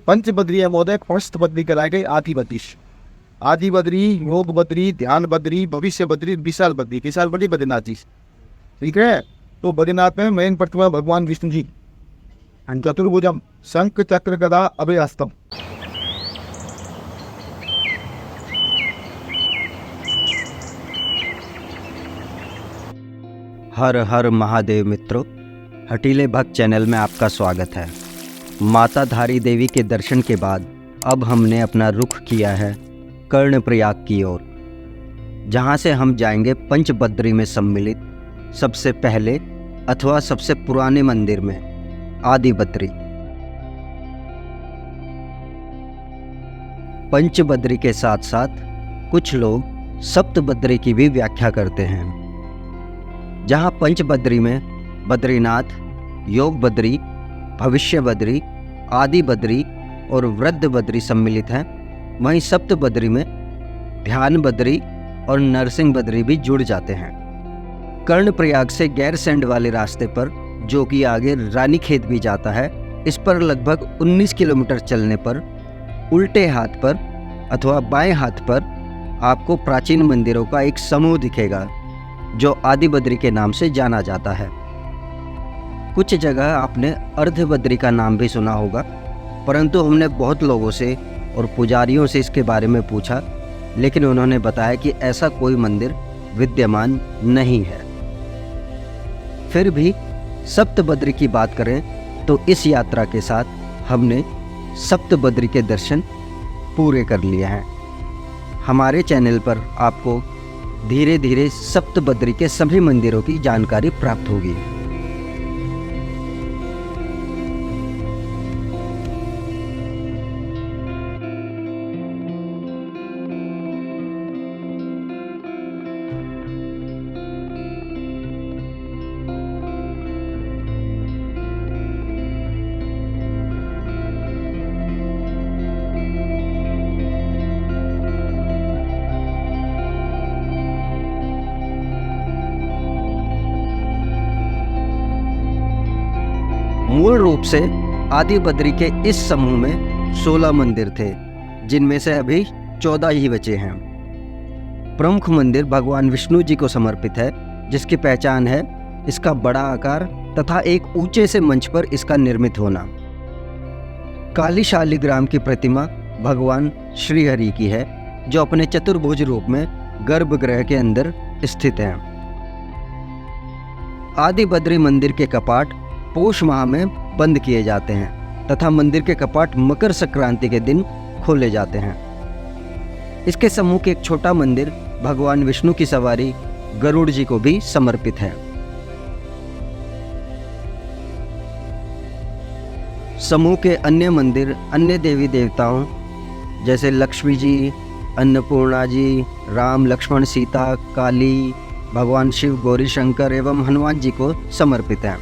पंच बद्री है महोदय, फर्स्ट बद्री कराई गई आदि बद्री। आदि बद्री, योग बद्री, ध्यान बद्री, भविष्य बद्री, विशाल बद्री। विशाल बद्री बद्रीनाथ जी, ठीक है। तो बद्रीनाथ में मेन प्रतिमा भगवान विष्णु जी, चतुर्भुजम, शंख चक्र गदा अभय हस्तम। हर हर महादेव मित्रों, हटीले भक्त चैनल में आपका स्वागत है। माताधारी देवी के दर्शन के बाद अब हमने अपना रुख किया है कर्णप्रयाग की ओर, जहां से हम जाएंगे पंचबद्री में सम्मिलित सबसे पहले अथवा सबसे पुराने मंदिर में आदि बद्री। पंचबद्री के साथ साथ कुछ लोग सप्तबद्री की भी व्याख्या करते हैं, जहाँ पंचबद्री में बद्रीनाथ, योग बद्री, भविष्य बद्री, आदि बद्री और वृद्ध बद्री सम्मिलित हैं। वहीं सप्तबद्री में ध्यान बद्री और नरसिंह बद्री भी जुड़ जाते हैं। कर्णप्रयाग से गैरसैंड वाले रास्ते पर, जो कि आगे रानीखेत भी जाता है, इस पर लगभग 19 किलोमीटर चलने पर उल्टे हाथ पर अथवा बाएं हाथ पर आपको प्राचीन मंदिरों का एक समूह दिखेगा, जो आदि बद्री के नाम से जाना जाता है। कुछ जगह आपने अर्ध बद्री का नाम भी सुना होगा, परंतु हमने बहुत लोगों से और पुजारियों से इसके बारे में पूछा, लेकिन उन्होंने बताया कि ऐसा कोई मंदिर विद्यमान नहीं है। फिर भी सप्तबद्री की बात करें तो इस यात्रा के साथ हमने सप्तबद्री के दर्शन पूरे कर लिए हैं। हमारे चैनल पर आपको धीरे धीरे सप्तबद्री के सभी मंदिरों की जानकारी प्राप्त होगी। मूल रूप से आदि बद्री के इस समूह में 16 मंदिर थे, जिनमें से अभी 14 ही बचे हैं। प्रमुख मंदिर भगवान विष्णु जी को समर्पित है, जिसकी पहचान है इसका बड़ा आकार तथा एक ऊंचे से मंच पर इसका निर्मित होना। काली शालिग्राम की प्रतिमा भगवान श्रीहरि की है, जो अपने चतुर्भुज रूप में गर्भगृह के अंदर स्थित है। आदि बद्री मंदिर के कपाट पौष माह में बंद किए जाते हैं तथा मंदिर के कपाट मकर संक्रांति के दिन खोले जाते हैं। इसके समूह के एक छोटा मंदिर भगवान विष्णु की सवारी गरुड़ जी को भी समर्पित है। समूह के अन्य मंदिर अन्य देवी देवताओं जैसे लक्ष्मी जी, अन्नपूर्णा जी, राम लक्ष्मण सीता, काली, भगवान शिव, गौरी शंकर एवं हनुमान जी को समर्पित हैं।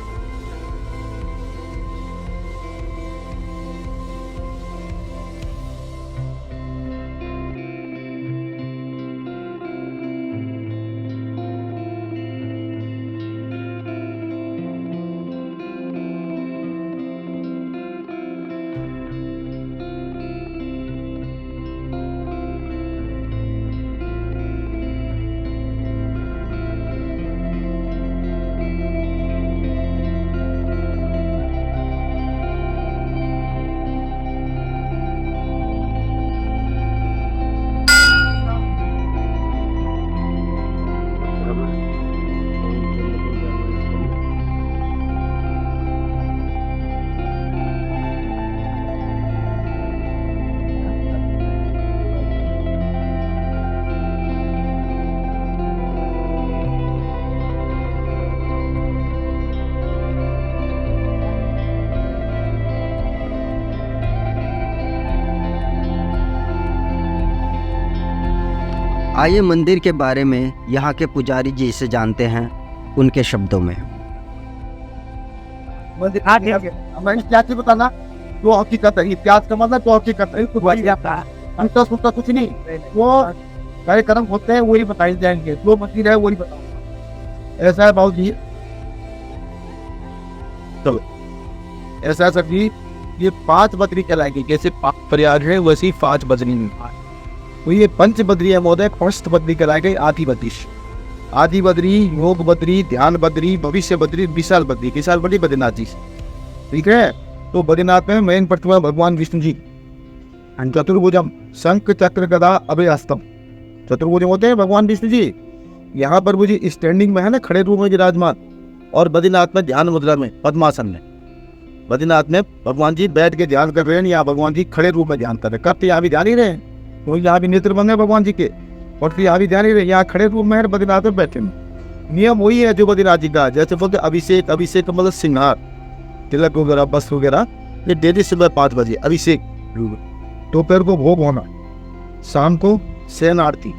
आइए मंदिर के बारे में यहाँ के पुजारी जी से जानते हैं उनके शब्दों में। मंदिर हमें इतिहास से बताना, जो हकीकत है, इतिहास का मतलब जो हकीकत है, कुछ अंतर सुनता कुछ नहीं, वो कार्यक्रम होते हैं वही बताए जाएंगे, जो मंदिर है वही बताओ। ऐसा है बाबू जी, चलो ऐसा है सर जी ये 5 बद्री कहलाएगी। जैसे 5 प्रयाग है वैसे ही 5 बद्री है। तो ये पंच बद्री है महोदय। फर्स्ट बद्री कहलाएगी आदि बद्री। आदि बद्री, योग बद्री, ध्यान बद्री, भविष्य बद्री, विशाल बद्री। विशाल बद्री बद्रीनाथ जी, ठीक है। तो बद्रीनाथ में मेन प्रतिमा भगवान विष्णु जी, चतुर्भुजम, शंख चक्र गदा अभय हस्तम। चतुर्भुज होते हैं भगवान विष्णु जी। यहाँ पर वो जी स्टैंडिंग में है ना, खड़े रूप में विराजमान, और बद्रीनाथ में ध्यान मुद्रा में पद्मासन में। बद्रीनाथ में भगवान जी बैठ के ध्यान कर रहे हैं, यहाँ भगवान जी खड़े रूप में ध्यान कर रहे हैं। कब तो यहाँ भी ध्यान ही रहे, तो यहाँ भी नेत्र बंद है भगवान जी के, और फिर यहाँ भी ध्यान ही रहे। यहाँ खड़े रूप में है, बद्रीनाथ में बैठे हैं। नियम वही है जो बद्रीनाथ जी का, जैसे बोलते अभिषेक। अभिषेक का मतलब श्रृंगार, तिलक वगैरह, वस्त्र वगैरह, ये डेली सुबह 5 बजे अभिषेक। दोपहर को भोग होना, शाम को शयन आरती।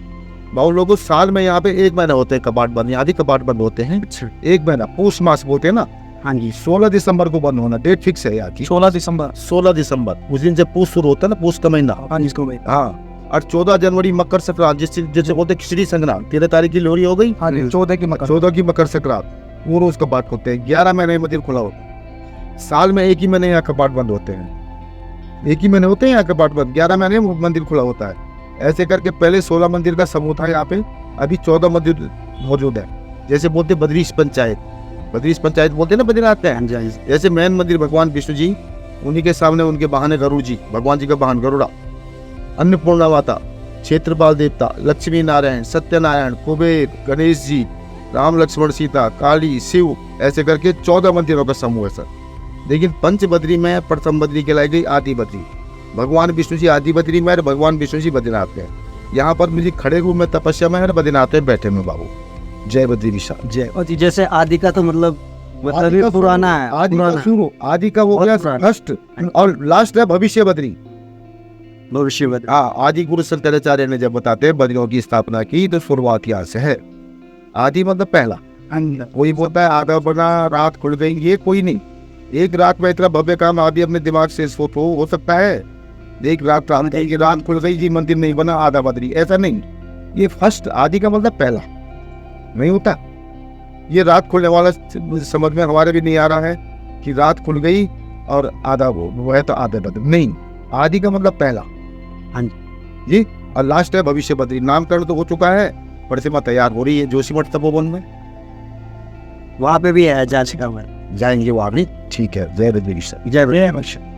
बहुत लोगों साल में यहाँ पे 1 महीना होते हैं कपाट बंद, यहाँ भी कपाट बंद होते हैं 1 महीना। पूष मास बोलते हैं ना, हाँ जी। 16 दिसंबर को बंद होना, डेट फिक्स है यहाँ की। 16 दिसंबर 16 दिसंबर उस दिन से पूष शुरू होता है ना, पूष का महीना। हाँ इसको भाई। हाँ, और 14 जनवरी मकर संक्रांति, जैसे बोलते हैं खिचड़ी संक्रांति। 13 तारीख की लोहड़ी हो गई, हाँ जी। 14 की मकर संक्रांति, वो रोज कपाट होते हैं। 11 महीने मंदिर खुला होता है। साल में 1 ही महीने यहाँ कपाट बंद होते हैं, 1 ही महीने होते हैं यहाँ कपाट बंद। 11 महीने मंदिर खुला होता है। ऐसे करके पहले 16 मंदिर का समूह था यहाँ पे, अभी 14 मंदिर मौजूद है। जैसे बोलते बद्रीश पंचायत, बद्रीश पंचायत बोलते हैं ना बद्रीनाथ में। जैसे मेन मंदिर भगवान विष्णु जी, उन्हीं के सामने उनके वाहन है गरुड़ जी, भगवान जी का वाहन गरुड़ा। अन्नपूर्णा माता, क्षेत्रपाल देवता, लक्ष्मी नारायण, सत्यनारायण, कुबेर, गणेश जी, राम लक्ष्मण सीता, काली, शिव, ऐसे करके 14 मंदिरों का समूह है सर। लेकिन पंच बद्री में प्रथम बद्री कहलाई गई आदि बद्री। भगवान विष्णु जी आदि बद्री में, भगवान विष्णु जी बद्रीनाथ में। यहाँ पर मुझे खड़े रूप में तपस्या में है, बद्रीनाथ में बैठे में बाबू। जय बद्री विशाल जय। और जैसे आदि का तो मतलब आदि का पुराना है, आदि का शुरू, आदि का वो गया फर्स्ट, और लास्ट है भविष्य बद्री। भविष्य बद्री, हाँ, आदि गुरु शंकराचार्य ने जब बताते हैं बद्रियों की स्थापना की, तो शुरुआत यहाँ से है। आदि मतलब पहला। कोई बोलता है आधा बना, रात खुल गई, ये कोई नहीं। एक रात में इतना भव्य काम आदि अपने दिमाग से सोच हो सकता है। एक रात रात खुल गई जी, मंदिर नहीं बना, आधा बद्री, ऐसा नहीं। ये फर्स्ट, आदि का मतलब पहला नहीं होता। ये रात खुलने वाला समझ में हमारे भी नहीं आ रहा है कि रात खुल गई और आधा वो है तो आधा बद्री नहीं। आदि का मतलब पहला, हाँ जी। और लास्ट है भविष्य बद्री। नामकरण तो हो चुका है, प्रतिमा तैयार हो रही है जोशीमठ तपोवन में, वहाँ पे भी है जांच का मैं जाएंगे वहाँ भी। ठीक है, जय बद्री विशाल जय बद्री विशाल।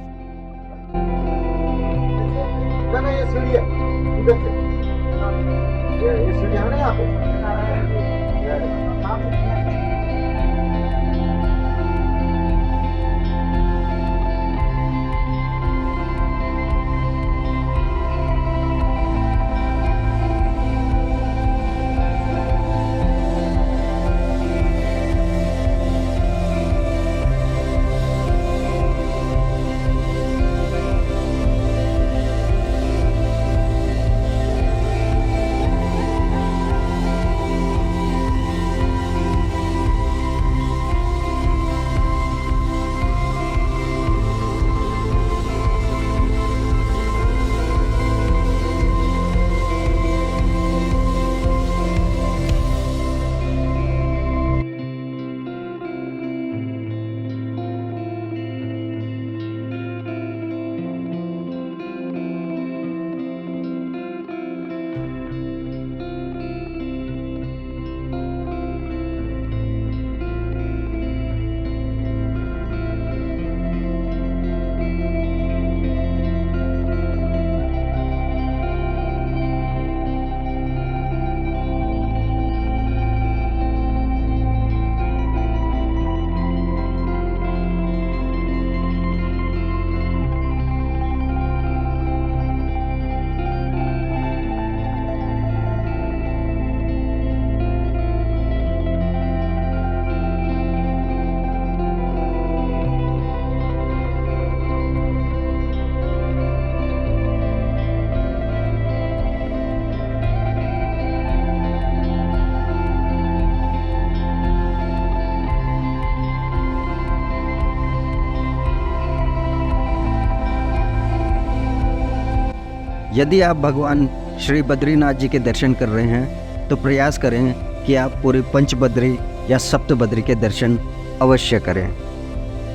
यदि आप भगवान श्री बद्रीनाथ जी के दर्शन कर रहे हैं तो प्रयास करें कि आप पूरे पंच बद्री या सप्त बद्री के दर्शन अवश्य करें।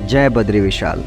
जय बद्री विशाल।